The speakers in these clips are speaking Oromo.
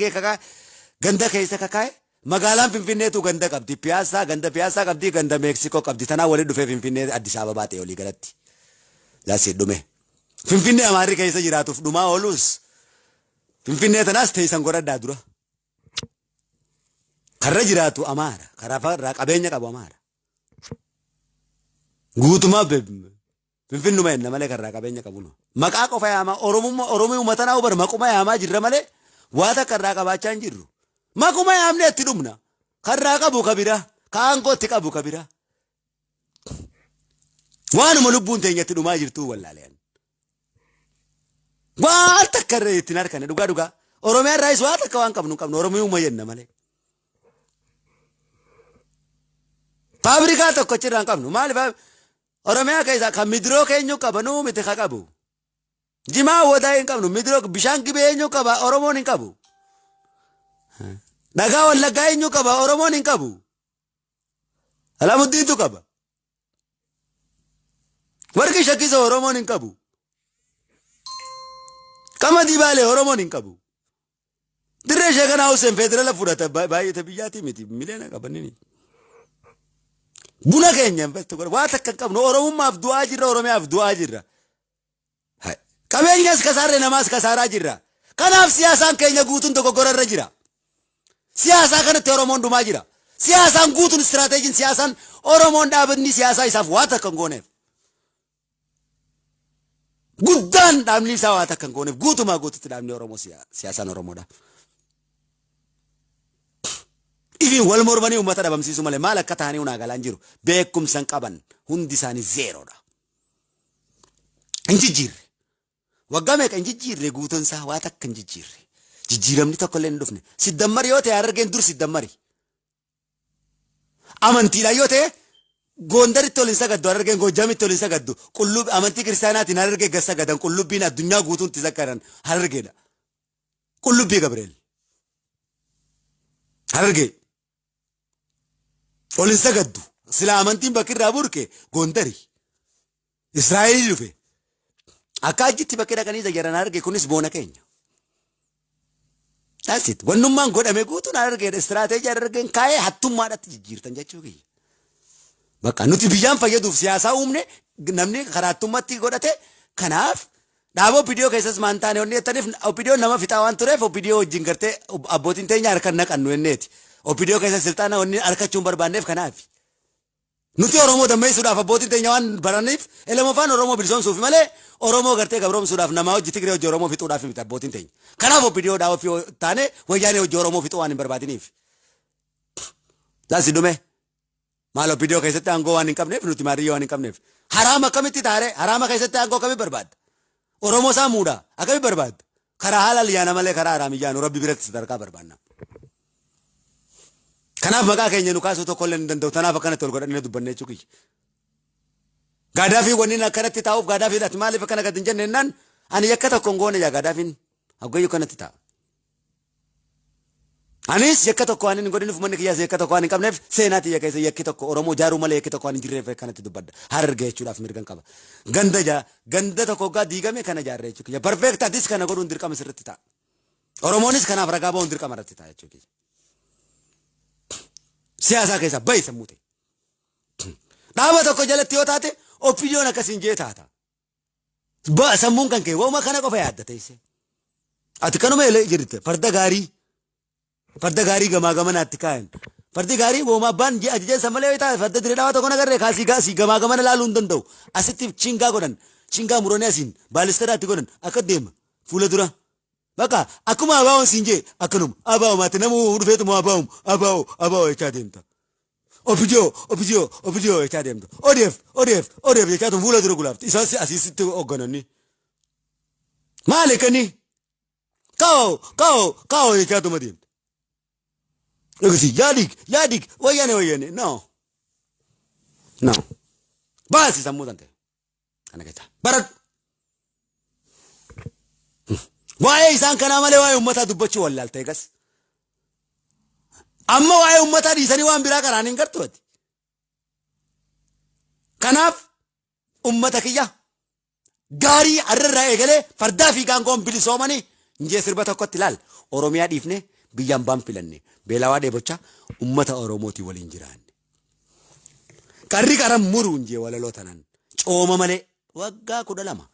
kaka ganda keessa kakae magaalaan Finfinneetu ganda qabdi piyaasa qabdi ganda Meeksikoo qabdi tanaa wali dhufee Finfinnee Addis Ababaa ta'e olii galatti laasi dhume Finfinnee Amaarri keessa jiraatuuf dhumaa oolus Finfinnee tanaas teessan godhadhaa dura karra jiraatu Amaara karaa qabeenya qabu Amaara guutumaa Finfinnuma enna malee karraa qabeenya qabu no maqaa qofa yaama Oromoo uummatanaa ubar maquma yaamaa jirra malee waata karraa qabaachaa hin jirru maquma yaamne itti dhumna karraa qabu kabira kaangootti qabu kabira waanuma lubbuun teenyatti dhumaa jirtu wallaaleen waan takkarree ittiin harkane dhugaa Oromiyaan raayis waan takka waan qabnu Oromoo uumma yenna malee faabirikaa tokko achirraa hin qabnu maaliif Oromiyaa keessa kan midroo keenyu qabanu miti ka qabu jimaa wadaa hin qabnu midroo bishaan gibee eenyu qaba Oromoon hin qabu dhagaa wallaggaa eenyu qaba Oromoon hin qabu Alaamuddintu qaba warqii shakkisa Oromoon hin qabu qamadii baalee Oromoon hin qabu dirree sheekanaa Hussein federala fudhata baay'ee biyyaatii miti miliyoona qabanini buna keenya investu godha waa takka qabnu Oromummaaf du'aa jirra Oromiyaaf du'aa jirra qabeenyas kasaarre namaas kasaaraa jirra kanaaf siyaasaan keenya guutuun dogoggorarra jira siyaasaa kanatti Oromoon dhumaa jira siyaasaan guutuun istiraateejiin siyaasaan Oromoon dhaabni siyaasaa isaaf waa takka hin gooneef guddaan dhaabni isaa waa takka hin gooneef guutumaa guututti dhaabni Oromoo siyaasaan Oromoodha. Ifin wal mormanii uummata dhabamsiisu malee maal akka ta'anii unaa galaan jiru beekumsan qaban hundi isaanii zeeroodha. Injijjiirre waggaa meeqa injijjiirre guutuun isaa waa takka injijjiirre jijjiiramni tokko illee hin dhufne siddammari yoo ta'e Harargeen dur siddammari amantiidhaan yoo ta'e Gondaritti olin sagaddu Harargeen Goojjamitti olin sagaddu qullubbii amantii kiristaanaatiin Harargee gassa gadan qullubbiin addunyaa guutuutti zakkaran Harargeedha qullubbii Gabriel Harargee olin sagaddu sila amantiin bakirraa burke Gondari Israa'eel dhufe akka achitti bakkee dhaqanii zayyaran Harargee kunis boona keenya. That's it. Wannummaan godhame guutuun Harargeedha istiraateejii Harargeen kaayee hattummaadhaatti jijjiirtan jechuu kiyya. Bakka nuti biyyaan fayyaduuf siyaasaa uumne namni karaattummatti godhate kanaaf dhaaboo OPDO keessas maan taane onni jettaniif OPDO nama fixaa waan tureef OPDO wajjin gartee abbootiin teenya harka naqannu jenneeti. OPDO keessa silxaana onni harkachuun barbaanneef kanaaf. Nuti Oromoo dammeessuudhaaf abbootiin teenya waan baraniif elamoofaan Oromoo bilisoomsuuf malee Oromoo gartee gabroomsuudhaaf namaa hojii Tigree hojii Oromoo fixuudhaaf miti abbootiin teenya. Kanaaf OPDOodhaa ofii taane wayyaanee hojii Oromoo fixuu waan hin barbaadiniif. Laasi dhume. Maal OPDO keessatti aangoo waan hin qabneef nuti maariyyoo waan hin qabneef haraama akkamitti taare haraama keessatti aangoo akkamii barbaadda Oromoo isaa muudaa akkamii barbaadda karaa halal yaana malee karaa haraamiyyaanu Rabbi biratti sadarkaa barbaanna. Kanaaf maqaa keenya nu kaasuu tokko illee hin danda'u tanaaf akkanatti ol godhannee dubbannee jechuu kiyya. Gaadaafi wanni akkanatti taa'uuf gaadaafiidhaati maaliif akkana gad hin jenne jennaan ani yakka tokko hin goone yaa gaadaafiin hoggayyuu kanatti taa'a. Anis yakka tokko waan hin godhiniif manni kiyyaas yakka tokko waan hin qabneef seenaati yakka isa yakki tokko Oromoo jaaruu malee yakki tokko waan hin jirreef kanatti dubbadda Harargee jechuudhaaf mirgan qaba. Ganda tokko gaa diigame kana jaarree jechuu kiyya. Perfektaatis kana godhuun dirqama sirriitti ta'a. Oromoonis kanaaf ragaa ba'uun dirqama irratti ta'a jechuu kiyya. Siyaasaa keessa bahi sammuu ta'e. Dhaaba tokko jalatti yoo taate OPDOon akkasiin jee taata. Sammuun kan kee wauma kana qofa yaadda teessee. Ati kanuma jirte farda gaarii gamaa gamanaatti kaa'an. Fardi gaarii wooma abbaan ajajeensa malee yoo taate farda diree dhaabaa tokko nagarree kaasii gamaa gamana laaluu hin danda'u. Asitti chingaa godhan chingaa muranii asiin baalistaraatti godhan akka deema fuula dura. Bakka akkuma abaa'oon siin jee akkanuma abaa'umaatti namuu dhufeetuma abaa'oo jechaa deemta. OPDO jechaa deemta. ODF jechaa tun fuula dura gulaafti. Isaas asiisitti hooggananni. Maali kani? Kaa'oo jechaa tuma deemta. Dhugasi yaadig wayyaane no. Baasi sammuu tante. Kana keessa baradhu. Waa'ee isaan kanaa malee waa'ee uummataa dubbachuu wallaaltee gas. Amma waa'ee uummataa dhiisanii waan biraa karaan hin gartu ati. Kanaaf uummata kiyya gaarii har'arraa eegalee fardaa fi gaangoon bilisoomanii injee sirba tokkotti ilaal. Oromiyaa dhiifne biyyaan baan filanne beelawaa dheebocha ummata Oromooti waliin jiraan. Qarri qaram muruun jee walaloo tanan cooma malee waggaa 12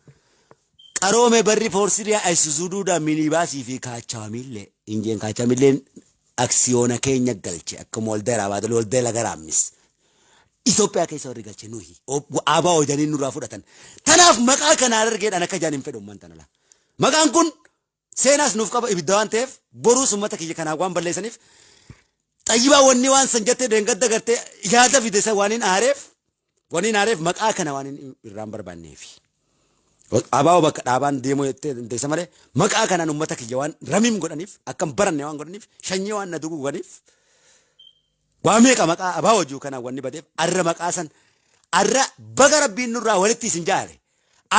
qaroome barri Foorsiiriyaa Ayisuzuuduudhaan minibaasii fi kaachamillee injeen kaachamilleen aksiyoona keenya galche akkuma waldaa raabaa waldaa lagaraammis Itoophiyaa keessa warri galche nuyi abaa hojanii nurraa fudhatan tanaaf maqaa kana argeedhaan akka jaan hin fedhu uummantan ala maqaan kun seenaas nuuf qaba ibidda waan ta'eef boruus uummata kiyya kanaa waan balleessaniif xayyibaa wanni waan san jettee deengadda gartee yaada fidesa waaniin aareef maqaa kana waaniin irraan barbaanneefi abaa bakka dhaabaan deemoo jettee deessa malee maqaa kanaan uummata kiyya waan ramiim godhaniif akkam baranne waan godhaniif shanyii waan na duguu godhaniif waa meeqa maqaa abaa hojii kana wanni badeef arra maqaa san arra baga rabbiin nurraa walitti isin jaare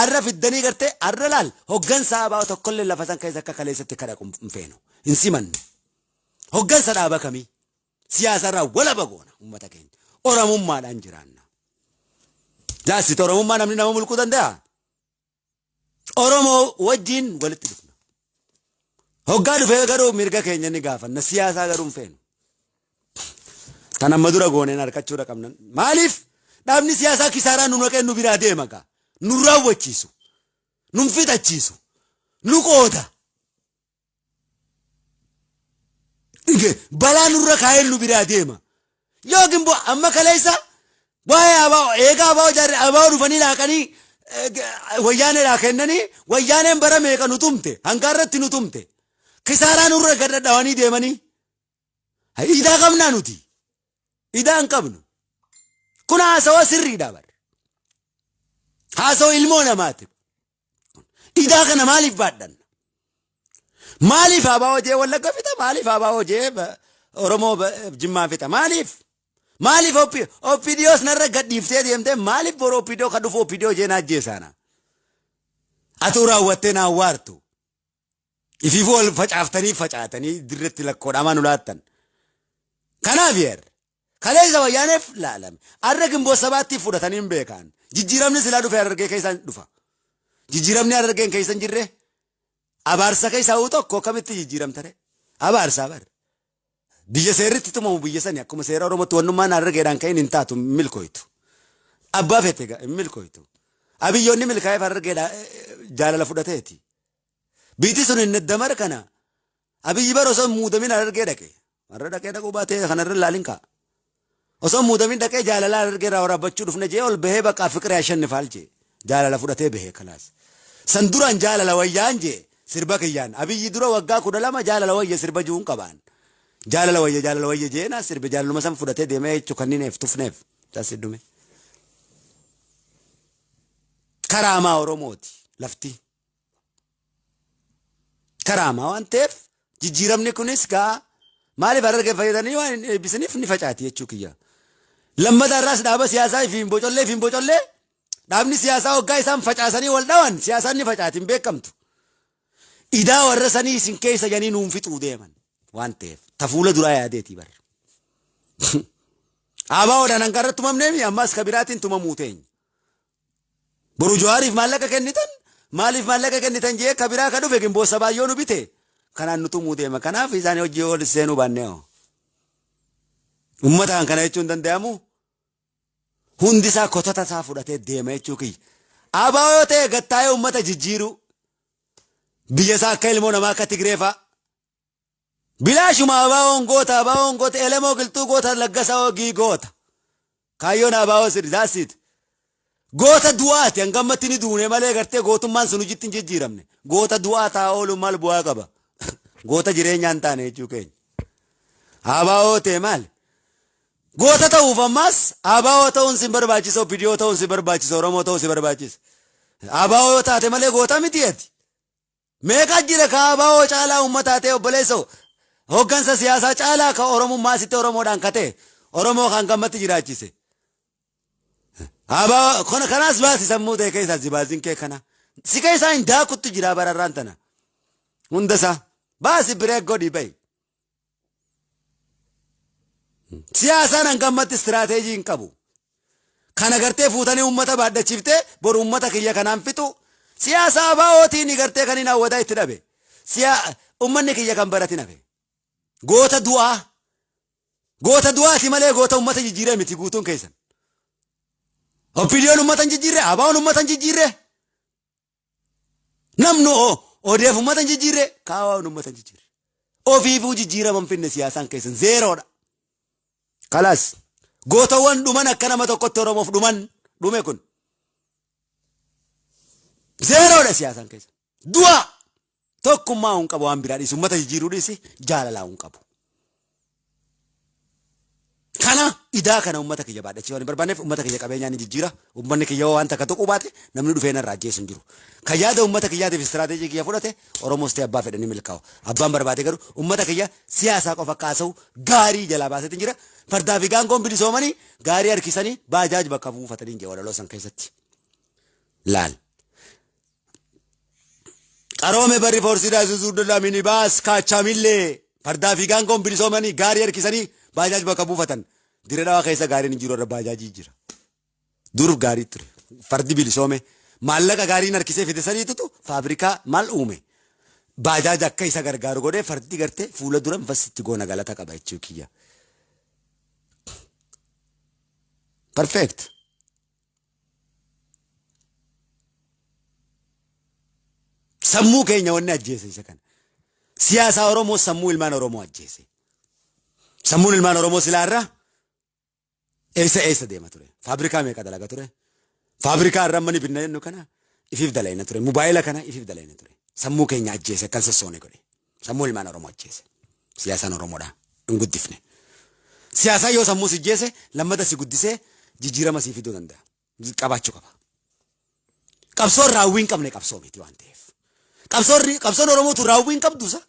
arra fiddanii gartee arra laal hoggansa abaa tokkollee lafa san keessa akka kaleessatti kadha qunfeenu hin simanne hoggansa dhaaba kamii siyaasarraa wala bagoona uummata keenya oromummaadhaan jiraanna jaasita oromummaa namni nama mulquu danda'a Oromoo wajjin walitti dhufna hoggaa dhufee garuu mirga keenya ni gaafanna siyaasaa garuu hin feenu Tana madura gooneen harkachuu qabnan maaliif dhaabni siyaasaa kisaaraa nu naqee nu biraa deema gaa nu raawwachiisu nu fixachiisu nu qooda balaa nurra kaa'een nu biraa deema yookiin bo amma kaleessa waa'ee abaa eegaa abaa jarri abaa dhufanii laaqanii wayyaanee laakennanii wayyaaneen bara meeqa nu tumte hangaarratti nu tumte kisaaraa nurra gadda dhawanii deemanii idaa qabnaa nuti idaan qabnu kun haasawa sirriidha bar haasawa ilmoo namaati idaa kana maaliif baadhanna maaliif abaa hojee wallagga fixa maaliif abaa hojee oromoo jimmaa fixa maaliif oppidiyoos narra gadhiiftee deemtee maaliif boro oppidiyoo kan dhufu oppidiyoo jeen ajjeesaana atuu raawwattee naa waartu ifiif wal facaatanii dirretti lakkoodhamaa nu laattan kanaaf yeer kaleessa wayyaaneef laalame arra gimboo sabaatti fudhatanii hin beekan jijjiiramni silaa dhufe argee keessaan dhufa jijjiiramni argeen keessan jirre abaarsa keessaa uu tokko kamitti jijjiiramtare abaarsaa bar biyya seerritti tumamu biyya sani akkuma seera oromootti wannummaan argeedhaan ka'in hin taatu milkooytu abbaa fete milkooytu abiyyoonni milkaa'eef argeedhaa jaalala fudhateeti biiti sun hin damar kana abiyyi bar osoo muudamin argee dhaqe warra dhaqee dhaquu baatee kanarra laalin ka'a osoo muudamin dhaqee jaalala argeedhaa waraabachuu dhufne jee ol bahee bakka fiqiree ashannifal jee jaalala fudhatee bahee kalaas san duraan jaalala wayyaan jee sirba kiyyaan abiyyi dura waggaa 12 jaalala wayya sirba juun qabaan jaalala wayya jeena sirba jaalaluma san fudhatee deemee jechuu kannineef tufneef taasidume karaamaa oromooti lafti karaamaa waan ta'eef jijjiiramni kunis gaa maaliif argee fayyadanii waan eebbisaniif ni facaati jechuu kiyya lammata irraas dhaaba siyaasaa fi hin bocollee dhaabni siyaasaa hoggaa isaan facaasanii wal dhawan siyaasaan ni facaati hin beekamtu idaa warra sanii isin keessa janii nuun fixuu deeman waan ta'eef tafuula duraa yaadeetii bar abaa odaan hangarratti tumamneemi ammas kabiraatiin tumamuu teenya boru Jawaariif maallaqa kennitan maaliif maallaqa kennitan jee kabiraa ka dhufe gimboo sabaayyoo nu bite kanaan nu tumuu deema kanaaf isaan hojii ol seenuu baannee ummataan kana jechuun danda'amu hundi isaa kotota isaa fudhatee deema jechuu kiyya abaa yoo ta'e gattaa'ee ummata jijjiiru biyya isaa akka ilmoo namaa akka Tigreefaa bilaashuma abaa goota elemoo qilxuu goota laggasaa ogii goota kaayyoon abaa sirdaasiit goota du'aati hangammatti ni duune malee gartee gootummaan sun hojiitti hin jijjiiramne goota du'aa taa oolu maal bu'aa qaba goota jireenyaan taane jechuu keenya abaa ta'e maal goota ta'uuf ammas abaa ta'uun sin barbaachisa opidiyoo ta'uun sin barbaachisa oromoo ta'uun sin barbaachisa abaa taate malee goota miti ati meeqa jira ka abaa caalaa uummataa ta'e obboleessoo hoggansa siyaasaa caalaa ka oromummaa sitte oromoodhaan kate oromoo kan gammatti jiraachise abaa kanaas baasi sammuu ta'e keessaa zibaaziin kee kana si keessaa hin daakutti jira bararraan tana hundasaa baasi biree godhi bayi siyaasaan hangammatti istiraateejii hin qabu kana gartee fuutanii uummata baaddachiiftee boru uummata kiyya kanaan fixu siyaasa abaa'ootiin gartee kan hin hawwataa itti dhabe ummanni kiyya kan baratin hafe. Goota du'aati malee goota ummata jijjiiree miti guutuun keessan. Oppidiyoon ummatan jijjiirre, abaa'oon ummatan jijjiirre. Namnu odeef ummatan jijjiirre, kaawaan ummatan jijjiirre. Ofiifuu jijjiiraman finne siyaasaan keessan zeeroodha. Kalaas gootawwan dhuman akka nama tokkotti Oromoof dhume kun zeeroodha siyaasaan keessan. Du'a tokkummaa hun qabu waan biraa dhiisu ummata jijjiiruu dhiisi jaalalaa hun qabu. Kana idaa kana ummata kiyya baadhachii waan barbaaneef ummata kiyya qabeenyaan ni jijjiira. Ummanni kiyya waan takka tuquu baate namni dhufee narraa ajjeesu hin jiru. Kan yaada ummata kiyyaatiif istiraatejii kiyya fudhate Oromoos ta'e abbaa fedhanii milkaa'u. Abbaan barbaade garuu ummata kiyya siyaasaa qofa kaasa'u gaarii jalaa baasetti jira. Fardaa fi gaangoon bilisoomanii gaarii harkisanii baajaaj bakka buufatanii jee walaloo san keessatti. Laal. Qaroome barri foorsidaa Isuzuudhaa minibaas kaachamillee fardaa fi gaangoon bilisoomanii gaarii harkisanii baajaaj bakka buufatan. Dire dhawa keessa gaariin hin jiru irra baajaajii jira. Dur gaarii ture. Fardi bilisoome maallaqa gaariin harkisee fide saniitutu faabrikaa maal uume. Baajaaj akka isa gargaaru godhee fardi gartee fuula dura fasitti goona galata qaba jechuu kiyya. Perfect. Sammuu keenya wanni ajjeese isa kana. Siyaasa Oromoo sammuu ilmaan Oromoo ajjeese. Sammuun ilmaan Oromoo silaarra eessa deema ture. Faabrikaa meeqa dalaga ture. Faabrikaa irra manni binna jennu kana ifiif dalayna ture. Mobaayila kana ifiif dalayna ture. Sammuu keenya ajjeese kan sossoone godhe. Sammuu ilmaan Oromoo ajjeese. Siyaasaan Oromoodha. Hin guddifne. Siyaasaan yoo sammuu si ajjeese lammata si guddisee jijjiirama si fiduu danda'a. Qabaachuu qaba. Qabsoon raawwii hin qabne qabsoo miti waan ta'eef. Qabsoon Oromootu raawwii hin qabduusa.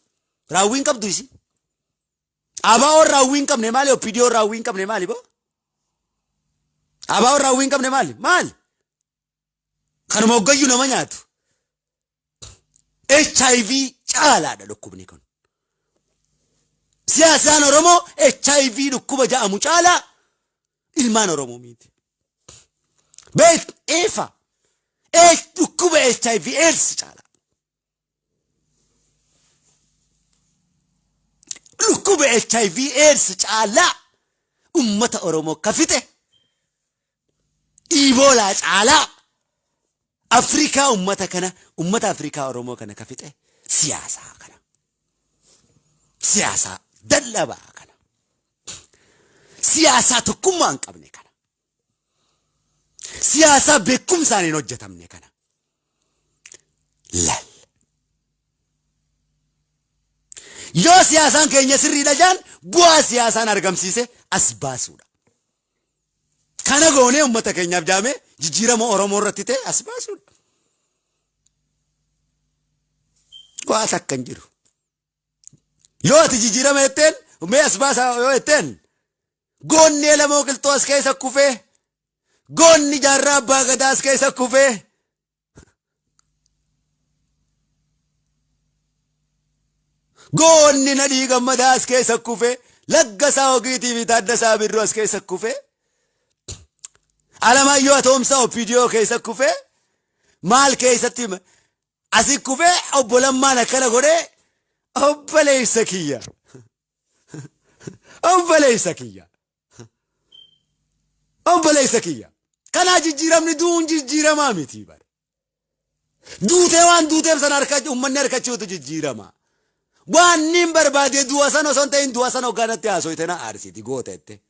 Raawwii hin qabdu isi. Abaa'oon raawwii hin qabne maali? Oppidiyoon raawwii hin qabne maali boo? Abaa'oon raawwii hin qabne maali? Maali? Kanuma hoggayyuu nama nyaatu. HIV caalaadha dhukkubni kun. Siyaasaan Oromoo HIV dhukkuba ja'amu caalaa ilmaan Oromoo miti. Beek eefa. Dhukkuba HIV AIDS caalaa. Dhukkuba HIV AIDS caalaa ummata Oromoo kafite. Iboolaa caalaa. Afrikaa ummata Afrikaa Oromoo kana kafite siyaasaa kana. Siyaasaa dallabaa kana. Siyaasaa tokkummaa hin qabne kana. Siyaasaa beekumsaan hin hojjetamne kana. Lal. Yoo siyaasaan keenya sirriidha jaan bu'aa siyaasaan argamsiise as baasuudha. Kana goonee ummata keenyaaf jaame jijjiirama Oromoo irratti ta'e as baasuudha. Waa takka hin jiru. Yoo ati jijjiirama jetteen mee as baasaa yoo jetteen goonni Elamoo Qilxoo as keessa kufee goonni Jaarraa Abbaa Gadaa as keessa kufee goonni Nadhii Gammadaa as keessa kufee Laggasaa Ogiitii fi Taaddasaa Birruu as keessa kufee Alamaayyoo Atoomsaa Oppidiyoo keessa kufee maal keessatti asi kufee obbo Lammaan akkana godhee obboleessa kiyya. Obboleessa kiyya. Obboleessa kiyya. Kanaa jijjiiramni duun jijjiiramaa miti bara. Duutee waan duuteef sana uummanni harkachuutu jijjiirama. Waan nin barbaade du'a sana osoo hin ta'in du'a sana hoggaanatti haasoyte na aarsiti goota jette.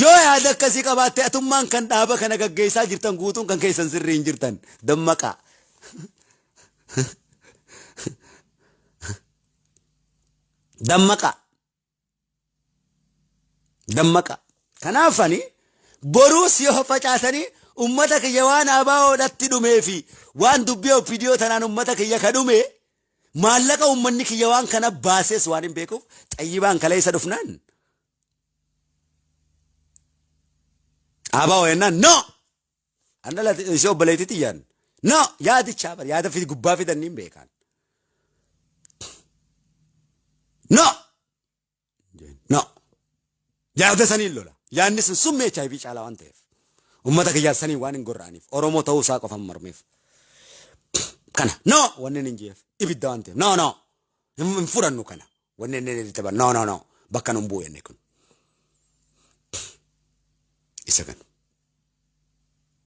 Yoo yaada akkasii qabaatte atummaan kan dhaaba kana gaggeessaa jirtan guutuun kan keessan sirrii hin jirtan dammaqaa. Dammaqa. Kanaafani boruus yoo facaasanii ummata kiyya waan ABO'dhatti dhumee fi waan dubbii Oppidiyoo tanaan ummata kiyya ka dhume maallaqa ummanni kiyya waan kana baases waan hin beekuuf Xayyibaan kala isa dhufnaan. ABO yennaan no. Andala ishee obboleettiitti yaan. No yaadichaa bar yaada fi gubbaa fidanii hin beekan. No. Yaada sanii lola. Yaadni sun summee HIV caalaa waan ta'eef. Ummata kiyyaa sanii waan hin gorra'aniif. Oromoo ta'uu isaa qofan mormeef. kana no wanni hin jeef ibidda waan ta'eef no hin fudhannu kana wanni inni itti no bakka nun bu'u jenne kun isa kana.